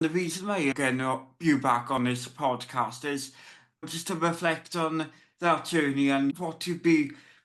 The reason why I get you back on this podcast is just to reflect on that journey and what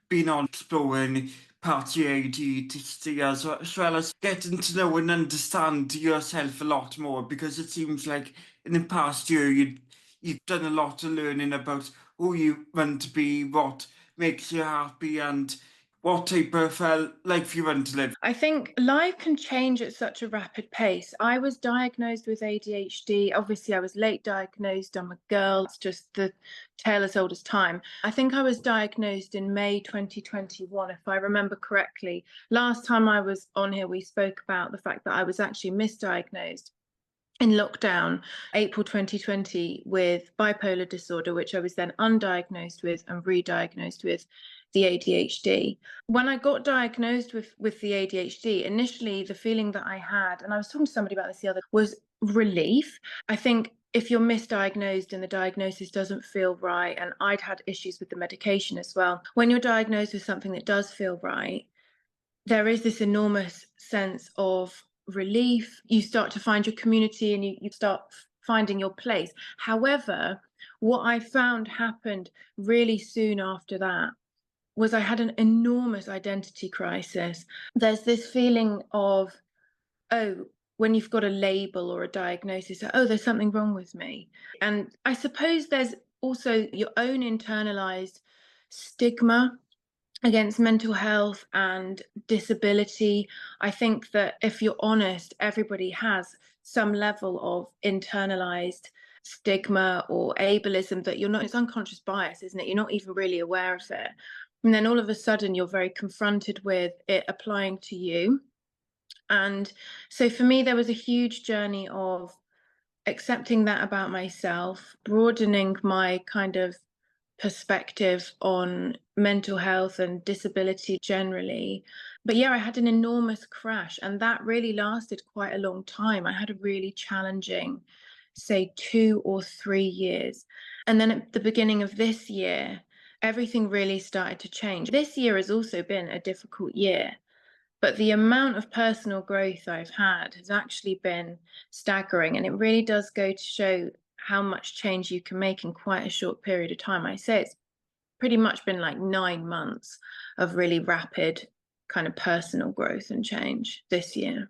been on exploring parts of your ADHD as well as getting to know and understand yourself a lot more, because it seems like in the past year you've done a lot of learning about who you want to be, what makes you happy, and what type of life you want to live. I think life can change at such a rapid pace. I was diagnosed with ADHD. Obviously, I was late diagnosed. I'm a girl. It's just the tale as old as time. I think I was diagnosed in May 2021, if I remember correctly. Last time I was on here, we spoke about the fact that I was actually misdiagnosed in lockdown, April 2020, with bipolar disorder, which I was then undiagnosed with and re-diagnosed with the ADHD. When I got diagnosed with the ADHD, initially the feeling that I had, and I was talking to somebody about this the other, was relief. I think if you're misdiagnosed and the diagnosis doesn't feel right, and I'd had issues with the medication as well, when you're diagnosed with something that does feel right, there is this enormous sense of relief. You start to find your community and you start finding your place. However, what I found happened really soon after that was I had an enormous identity crisis. There's this feeling of, oh, when you've got a label or a diagnosis, oh, there's something wrong with me. And I suppose there's also your own internalized stigma against mental health and disability. I think that if you're honest, everybody has some level of internalized stigma or ableism that you're not, it's unconscious bias, isn't it? You're not even really aware of it. And then all of a sudden you're very confronted with it applying to you. And so for me, there was a huge journey of accepting that about myself, broadening my kind of perspective on mental health and disability generally. But yeah, I had an enormous crash, and that really lasted quite a long time. I had a really challenging, say, 2 or 3 years. And then at the beginning of this year, everything really started to change. This year has also been a difficult year. But the amount of personal growth I've had has actually been staggering. And it really does go to show how much change you can make in quite a short period of time. I say it's pretty much been like 9 months of really rapid kind of personal growth and change this year.